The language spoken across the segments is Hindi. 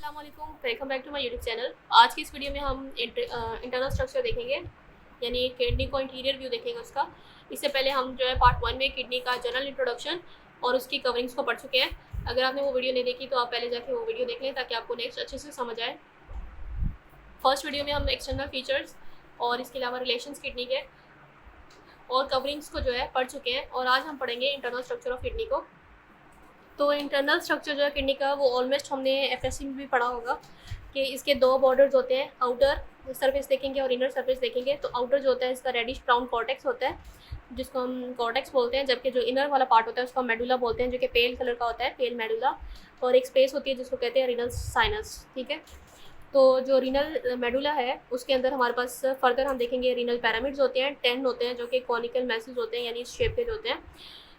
अस्सलाम वालेकुम, welcome back to my YouTube channel. आज की इस वीडियो में हम इंटरनल स्ट्रक्चर देखेंगे, यानी किडनी को इंटीरियर व्यू देखेंगे उसका। इससे पहले हम जो है पार्ट 1 में किडनी का जनरल इंट्रोडक्शन और उसकी कवरिंग्स को पढ़ चुके हैं। अगर आपने वो वीडियो नहीं देखी तो आप पहले जाके वो वीडियो देख लें ताकि आपको नेक्स्ट अच्छे से समझ आए। फर्स्ट वीडियो में हम एक्सटर्नल फीचर्स और इसके अलावा रिलेशंस किडनी के और कवरिंग्स को जो है पढ़ चुके हैं, और आज हम पढ़ेंगे इंटरनल स्ट्रक्चर ऑफ किडनी को। तो इंटरनल स्ट्रक्चर जो है किडनी का वो ऑलमोस्ट हमने एफएससी में भी पढ़ा होगा कि इसके दो बॉर्डर्स होते हैं, आउटर सरफेस देखेंगे और इनर सरफेस देखेंगे। तो आउटर जो होता है इसका रेडिश ब्राउन कॉर्टेक्स होता है जिसको हम कॉर्टेक्स बोलते हैं, जबकि जो इनर वाला पार्ट होता है उसको मेडुला बोलते हैं, जो कि पेल कलर का होता है, पेल मेडुला। और एक स्पेस होती है जिसको कहते हैं रीनल साइनस। ठीक है, तो जो रीनल मेडुला है उसके अंदर हमारे पास फर्दर हम देखेंगे रीनल पैरामिड्स होते हैं, 10 होते हैं, जो कि कॉनिकल मैसेज होते हैं, यानी इस शेप के जो होते हैं,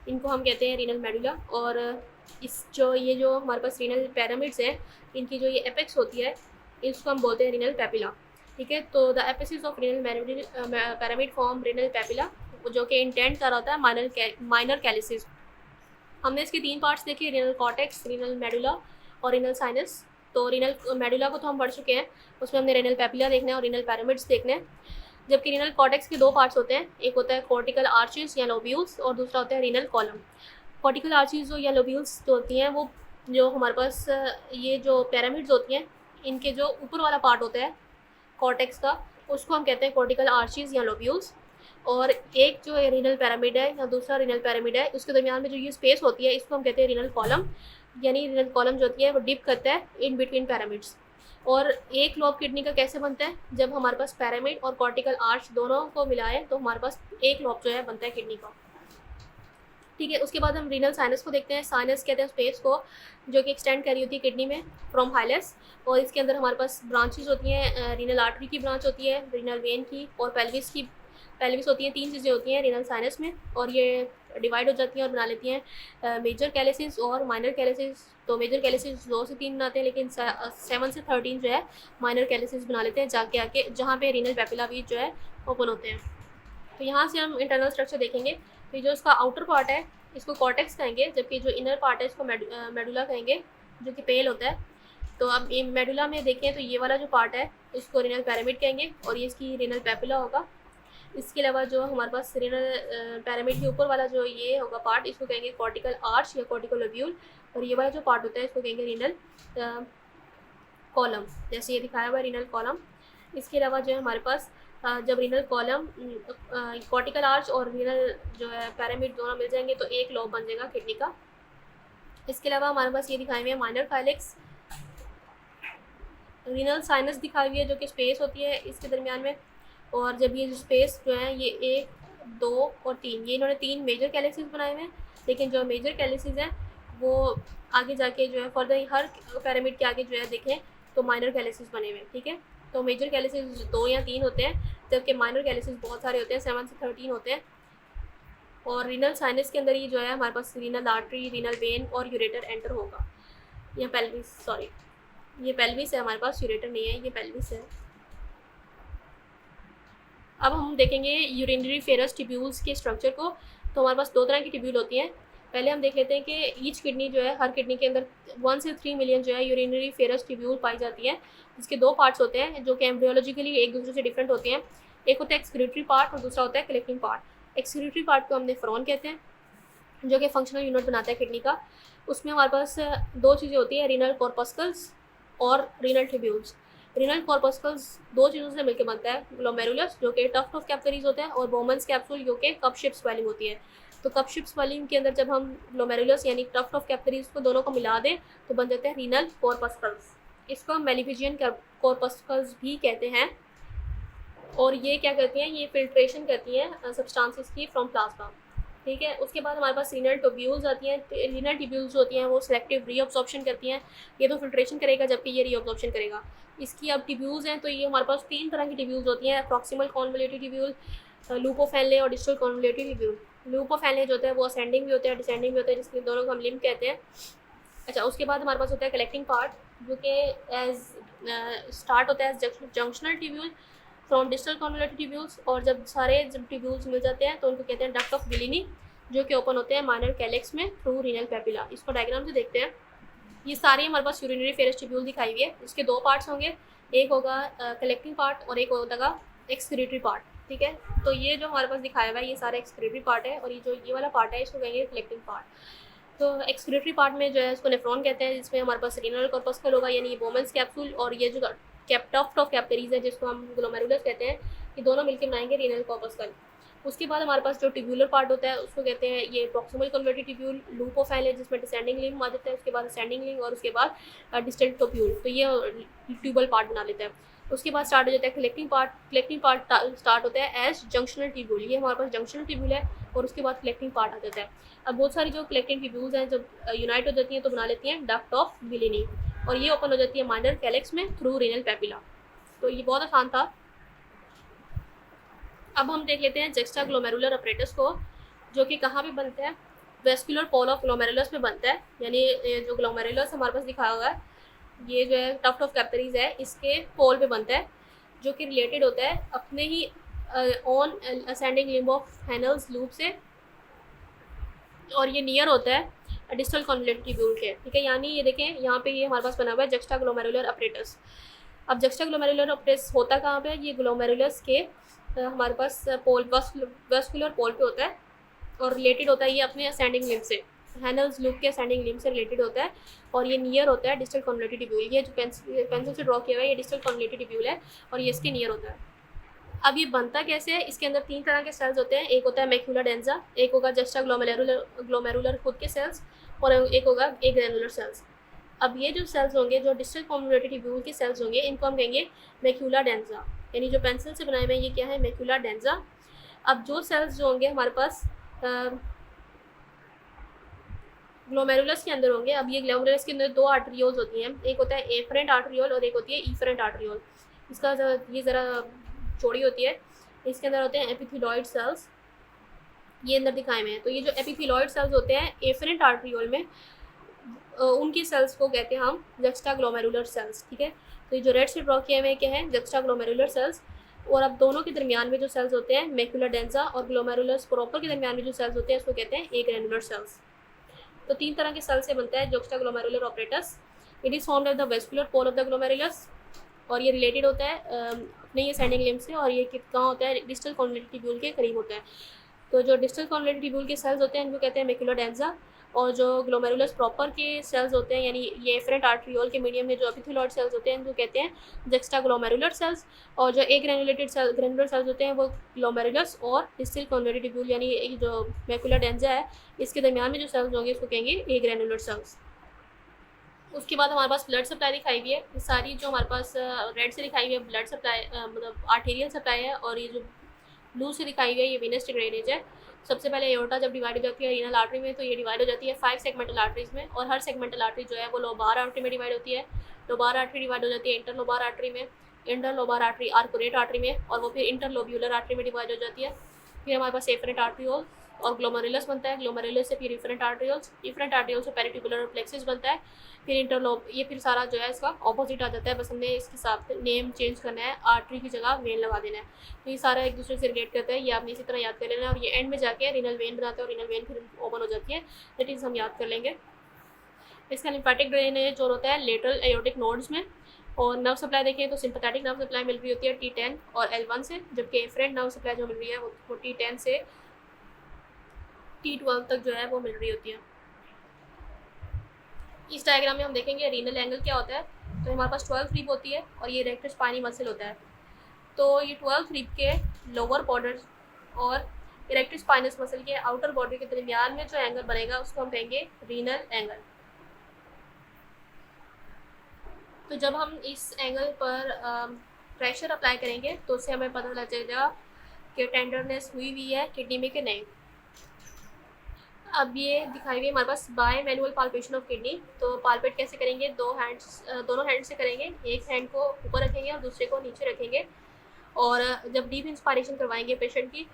इनको हम कहते हैं रीनल मेडुला। और इस ये जो हमारे पास रीनल पैरामिड्स हैं, इनकी जो ये एपेक्स होती है इसको हम बोलते हैं रीनल पैपिला। ठीक है, तो the apices of renal pyramid form renal papilla, जो कि इंटेंड कर रहा होता है माइनर कैलिसिस। हमने इसके 3 पार्ट्स देखे, रीनल कॉर्टेक्स, रीनल मेडुला और रीनल साइनस। तो रीनल मेडुला को तो हम पढ़ चुके हैं, उसमें हमने रीनल पैपिला देखना है और रीनल पैरामिड्स देखने हैं। जबकि रीनल कॉर्टेक्स के 2 पार्ट्स होते हैं, एक होता है कॉर्टिकल आर्चेस या लोब्यूल्स और दूसरा होता है रीनल कॉलम। कॉर्टिकल आर्चेस या लोब्यूल्स जो होती हैं वो जो हमारे पास ये जो पैरामिड्स होती हैं, इनके जो ऊपर वाला पार्ट होता है कॉर्टेक्स का, उसको हम कहते हैं कॉर्टिकल आर्चेस या लोब्यूल्स। और एक जो रीनल पैरामिड है या दूसरा रीनल पैरामिड है, उसके दरमियान में जो ये स्पेस होती है इसको हम कहते हैं रीनल कॉलम, यानी रीनल कॉलम जो होती है वो डिप करता है इन बिटवीन पैरामिड्स। और एक लोब किडनी का कैसे बनता है, जब हमारे पास पैरामिड और कॉर्टिकल आर्च दोनों को मिलाए तो हमारे पास एक लोब जो है बनता है किडनी का। ठीक है, उसके बाद हम रीनल साइनस को देखते हैं। साइनस कहते हैं स्पेस को जो कि एक्सटेंड कर रही होती है किडनी में फ्रॉम हाइलेस, और इसके अंदर हमारे पास ब्रांचेस होती हैं, रीनल आर्टरी की ब्रांच होती है, रीनल वेन की और पेल्विस होती हैं। 3 चीज़ें होती हैं रीनल साइनस में, और ये डिवाइड हो जाती हैं और बना लेती हैं मेजर कैलिसिस और माइनर कैलिसिस। तो मेजर कैलिसिस 2 से 3 बनाते हैं, लेकिन 7 से 13 जो है माइनर कैलिसिस बना लेते हैं जाके आके, जहाँ पे रीनल पैपिला भी जो है ओपन होते हैं। तो यहाँ से हम इंटरनल स्ट्रक्चर देखेंगे। तो जो इसका आउटर पार्ट है इसको कॉर्टेक्स कहेंगे, जबकि जो इनर पार्ट है इसको मेडुला कहेंगे, जो कि पेल होता है। तो अब ये मेडुला में देखें तो ये वाला जो पार्ट है इसको रीनल पैरामिड कहेंगे और ये इसकी रीनल पैपिला होगा। इसके अलावा जो हमारे पास रीनल पैरामिड के ऊपर वाला जो ये होगा पार्ट, इसको कहेंगे कॉर्टिकल आर्च या कॉर्टिकल लोब्यूल, और ये वाला जो पार्ट होता है इसको कहेंगे रीनल कॉलम, जैसे ये दिखाया हुआ है रीनल कॉलम। इसके अलावा जो है हमारे पास जब रीनल कॉलम, कॉर्टिकल आर्च और रीनल जो है पैरामिड दोनों मिल जाएंगे तो एक लोब बन जाएगा किडनी का। इसके अलावा हमारे पास ये दिखाई हुई है माइनर काइलेक्स, रीनल साइनस दिखाई हुई है जो कि स्पेस होती है इसके दरमियान में। और जब ये स्पेस जो है ये 1, 2 और 3, ये इन्होंने 3 मेजर कैलिसिस बनाए हुए हैं, लेकिन जो मेजर कैलिसिस हैं वो आगे जाके जो है फर्दर हर पैरामिड के आगे जो है देखें तो माइनर कैलिसिस बने हुए हैं। ठीक है, तो मेजर कैलिसिस 2 या 3 होते हैं, जबकि माइनर कैलिसिस बहुत सारे होते हैं, 7 से 13 होते हैं। और रीनल साइनस के अंदर ही जो है हमारे पास रीनल आर्टरी, रीनल वेन और यूरेटर एंटर होगा। ये पेल्विस है हमारे पास, यूरेटर नहीं है, ये पेल्विस है। अब हम देखेंगे यूरिनरी फेरस ट्यूब्यूल्स के स्ट्रक्चर को। तो हमारे पास 2 तरह की ट्यूब्यूल होती हैं। पहले हम देख लेते हैं कि ईच किडनी जो है, हर किडनी के अंदर 1 से 3 मिलियन जो है यूरिनरी फेरस ट्यूब्यूल पाई जाती है, जिसके 2 पार्ट्स होते हैं जो कि एम्ब्रियोलॉजिकली एक दूसरे से डिफरेंट होते हैं। एक होता है एक्सक्रीटरी पार्ट और दूसरा होता है कलेक्टिंग पार्ट। एक्सक्रीटरी पार्ट को हमने फ्रॉन कहते हैं, जो कि फंक्शनल यूनिट बनाता है किडनी का। उसमें हमारे पास 2 चीज़ें होती हैं, रीनल कॉर्पस्कल्स और रीनल ट्यूब्यूल्स। रीनल कॉर्पस्कल्स 2 चीज़ों से मिलकर बनता है, ग्लोमेरुलस जो कि टफ्ट ऑफ कैपिलरीज होता है, और बोमन्स कैप्सूल जो कि कप शेप स्वेलिंग होती है। तो कप शेप स्वेलिंग के अंदर जब हम ग्लोमेरुलस यानी टफ्ट ऑफ कैपिलरीज को दोनों को मिला दें तो बन जाते हैं रीनल कॉर्पस्कल्स। इसको हम मेलिफिजियन कॉर्पस्कल्स भी कहते हैं। और ये क्या करती हैं, ये फिल्ट्रेशन करती हैं सब्सटेंसेस की फ्रॉम प्लाज्मा। ठीक है, उसके बाद हमारे पास रीनल ट्यूब्यूल्स आती हैं। रीनल ट्यूब्यूल्स होती हैं वो सिलेक्टिव रीअब्जॉर्प्शन करती हैं, ये तो फिल्ट्रेशन करेगा जबकि ये रीअब्जॉर्प्शन करेगा। इसकी अब ट्यूब्यूल्स हैं, तो ये हमारे पास 3 तरह की ट्यूब्यूल्स होती हैं, प्रॉक्सिमल कॉन्वोल्यूटिव ट्यूब्यूल, लूपोफेनले और डिस्टल कॉन्वोल्यूटिव ट्यूब्यूल। लूपोफेनले जो होता है वो असेंडिंग भी होता है, डिसेंडिंग भी होता है, जिसके दोनों को हम लिम्ब कहते हैं। अच्छा, उसके बाद हमारे पास होता है कलेक्टिंग पार्ट, जो कि एज स्टार्ट होता है as junctional tubule from distal convolutive tubules, और जब ट्यूब्यूल्स मिल जाते हैं तो उनको कहते हैं डक्ट ऑफ बिलिनी, जो कि ओपन होते हैं माइनर कैलेक्स में थ्रू रीनल पैपिला। इसको डायग्राम से देखते हैं। ये सारे हमारे पास यूरिनरी फेरस ट्यूब्यूल दिखाई हुई है। इसके दो पार्ट्स होंगे, एक होगा कलेक्टिंग पार्ट और एक होगा एक्सक्रीटरी पार्ट। ठीक है, तो ये जो हमारे पास दिखाया हुआ है ये सारा एक्सक्रीटरी पार्ट है, और ये जो ये वाला पार्ट है इसको कहेंगे कलेक्टिंग पार्ट। तो एक्सक्रीटरी पार्ट में जो है इसको नेफ्रॉन कहते हैं, जिसमें हमारे पास रीनल कॉर्पस्कल होगा यानी ये बोमेंस कैप्सूल, और ये जो टफ्ट ऑफ कैपिलरीज है जिसको हम ग्लोमेरुलस कहते हैं, ये दोनों मिलकर बनाएंगे रीनल कॉर्पस्कल। उसके बाद हमारे पास जो ट्यूब्यूलर पार्ट होता है उसको कहते हैं ये proximal converted tubule, loop of है जिसमें डिसेंडिंग लिंब आ जाता है, उसके बाद असेंडिंग लिंब, और उसके बाद डिस्टल टोप्यूल, तो ये ट्यूबल पार्ट बना लेता है। उसके बाद स्टार्ट हो जाता है collecting part. Collecting part start होता है एज जंक्शनल ट्यूब्यूल, ये हमारे पास जंक्शनल ट्यूब्यूल है, और उसके बाद कलेक्टिंग पार्ट आ जाता है। अब बहुत सारी जो कलेक्टिंग ट्यूब्यूल्स हैं जब यूनाइट हो जाती हैं तो बना लेती हैं डक्ट ऑफ विलिनी, और ये ओपन हो जाती है माइनर कैलेक्स में थ्रू रीनल पैपिला। तो ये बहुत आसान था। अब हम देख लेते हैं जेक्स्ट्रा ग्लोमेरुलर अपरेटस को, जो कि कहाँ पे बनता है, वेस्कुलर पोल ऑफ ग्लोमेरुलस में बनता है, यानी जो ग्लोमेरुलस हमारे पास दिखाया हुआ है ये जो है टफ्ट ऑफ कैपिलरीज है इसके पोल पे बनता है, जो कि रिलेटेड होता है अपने ही on ascending limb of Henle's loop से, और ये नियर होता है डिस्टल कॉन्वोल्यूटेड ट्यूब्यूल के। ठीक है, यानी ये देखें यहाँ पे ये हमारे पास बना हुआ है जेक्स्ट्रा ग्लोमेरुलर अपरेटस। अब जेक्स्ट्रा ग्लोमेरुलर अपरेटस होता कहाँ पे है, ये ग्लोमेरुलस के हमारे पास पोल वेस्कुलर पोल पे होता है, और रिलेटेड होता है ये अपने असेंडिंग लिम्ब से, हैनल्स लूप के असेंडिंग लिम्ब से रिलेटेड होता है, और ये नियर होता है डिस्टल कॉन्वोल्यूटेड ट्यूब्यूल। ये जो पेंसिल से ड्रॉ किया हुआ है ये डिस्टल कॉन्वोल्यूटेड ट्यूब्यूल है, और ये इसके नियर होता है। अब ये बनता कैसे है, इसके अंदर तीन तरह के सेल्स होते हैं, एक होता है मैक्यूला डेंसा, एक होगा जेक्स्ट्रा ग्लोमेरुलर खुद के सेल्स, और एक होगा ए ग्रैनुलर सेल्स। अब ये जो सेल्स होंगे जो डिस्टल कॉन्वोल्यूटेड ट्यूब्यूल के सेल्स होंगे इनको हम कहेंगे मैक्यूला डेंसा, यानी जो पेंसिल से बनाए हुए हैं ये क्या है, मैक्यूला डेंसा। अब जो सेल्स जो होंगे हमारे पास ग्लोमेरुलस के अंदर होंगे, अब ये ग्लोमेरुलस के अंदर दो आर्टरियोल्स होती हैं, एक होता है एफरेंट आर्टरियोल और एक होती है ईफरेंट आर्टरियोल। इसका ये ज़रा चौड़ी होती है। इसके अंदर होते हैं एपिथेलॉइड सेल्स, ये अंदर दिखाए हुए हैं। तो ये जो एपिथेलॉइड सेल्स होते हैं एफरेंट आर्टरियोल में, उनकी सेल्स को कहते हैं हम जेक्स्ट्रा ग्लोमेरुलर सेल्स। ठीक है, तो ये जो रेड से ड्रॉ किए हुए क्या है, जेक्स्ट्रा ग्लोमेरुलर सेल्स। और अब दोनों के दरमियान में जो सेल्स होते हैं मैक्यूला डेंसा और ग्लोमेरुलस प्रॉपर के दरमियान में जो सेल्स होते हैं उसको कहते हैं ए ग्रैनुलर सेल्स। तो तीन तरह के सेल से बनता है juxtaglomerular apparatus. It is formed at the vascular pole of the glomerulus, और ये रिलेटेड होता है अपने ये असेंडिंग लिम्ब से, और ये कहाँ होता है, डिस्टल कॉन्वोल्यूटेड ट्यूब्यूल के करीब होता है। तो जो डिस्टल कॉन्वोल्यूटेड ट्यूब्यूल के सेल्स होते हैं इनको कहते हैं मैक्यूला डेंसा, और जो ग्लोमेरुलस प्रॉपर के सेल्स होते हैं यानी ये एफरेंट आर्टरियोल के मीडियम में जो एपिथेलॉइड सेल्स होते हैं इनको कहते हैं जेक्स्ट्रा ग्लोमेरुलर सेल्स, और जो ए ग्रैनुलर सेल्स होते हैं वो ग्लोमेरुलस और डिस्टल कॉन्वोल्यूटेड ट्यूब्यूल यानी जो मैक्यूला डेंसा है इसके दरमियान में जो सेल्स होंगे इसको कहेंगे ए ग्रैनुलर सेल्स। उसके बाद हमारे पास ब्लड सप्लाई दिखाई हुई है। सारी जो हमारे पास रेड से दिखाई हुई है ब्लड सप्लाई मतलब आर्टेरियल सप्लाई है, और ये जो ब्लू से दिखाई हुई है ये वेनस ड्रेनेज है। सबसे पहले एओर्टा जब डिवाइड हो जाती है रीनल आर्टरी में तो ये डिवाइड हो जाती है 5 सेगमेंटल आर्टरीज में, और हर सेगमेंटल आर्टरी जो है वो लोबार आर्टरी में डिवाइड होती है। लोबार आर्टरी डिवाइड हो जाती है इंटर लोबार आर्टरी में, इंटर लोबार आर्टरी आर्कुरेट आर्टरी में, और वो फिर इंटर लोब्यूलर आर्टरी में डिवाइड हो जाती है। फिर हमारे पास एफरेंट आर्टरियोल और ग्लोमेरुलस बनता है, ग्लोमेरुलस से फिर इफरेंट आर्टरियोल से पेरिट्यूबुलर प्लेक्सिस बनता है, फिर इंटरलोब। ये फिर सारा जो है इसका ऑपोजिट आ जाता है, बस हमने इसके हिसाब से नेम चेंज करना है, आर्टरी की जगह वेन लगा देना है। तो ये सारा एक दूसरे से रिलेट करता है, ये आपने इसी तरह याद कर लेना है, और ये एंड में जाके रीनल वेन बनाता है और रीनल वेन फिर ओपन हो जाती है। दैट इज़ हम याद कर लेंगे। इसका लिम्फेटिक ड्रेनेज जो होता है लेटरल एयोटिक नोड्स में, और नर्व सप्लाई देखें तो सिंपैथेटिक नर्व सप्लाई मिल रही होती है T10 और L1 से, जबकि एफरेंट नर्व सप्लाई जो मिल रही है वो T10 से T12 तक जो है वो मिल रही होती है। इस डायग्राम में हम देखेंगे रीनल एंगल क्या होता है। तो हमारे पास 12th रिब होती है और ये रेक्टस स्पाइनी मसल होता है। तो ये 12th रिब के लोअर बॉर्डर और इरेक्टस स्पाइनस मसल के आउटर बॉर्डर के दरमियान में जो एंगल बनेगा उसको हम कहेंगे रीनल एंगल। तो जब हम इस एंगल पर प्रेशर अप्लाई करेंगे तो उससे हमें पता लग जाएगा कि टेंडरनेस हुई हुई है किडनी में कि नहीं। अब ये दिखाई हुई हमारे पास bimanual palpation of kidney. तो पाल्पेट कैसे करेंगे, दोनों हैंड से करेंगे, एक हैंड को ऊपर रखेंगे और दूसरे को नीचे रखेंगे, और जब डीप इंस्पायरेशन करवाएंगे पेशेंट की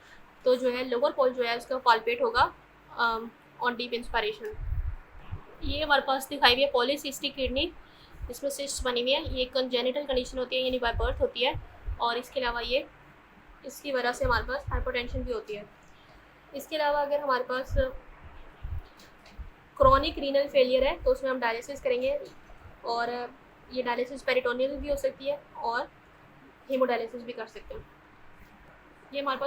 तो जो है लोअर पोल जो है उसका पाल्पेट होगा ऑन डीप इंस्पायरेशन। ये हमारे पास दिखाई हुई है पॉलीसिस्टिक किडनी, इसमें सिस्ट बनी हुई है। ये कंजेनिटल कंडीशन होती है यानी बाय बर्थ होती है, और इसके अलावा ये इसकी वजह से हमारे पास हाइपरटेंशन भी होती है। इसके अलावा अगर हमारे पास क्रॉनिक रीनल फेलियर है तो उसमें हम डायलिसिस करेंगे, और ये डायलिसिस पेरिटोनियल भी हो सकती है और हीमोडायलिसिस भी कर सकते हैं। ये हमारे पास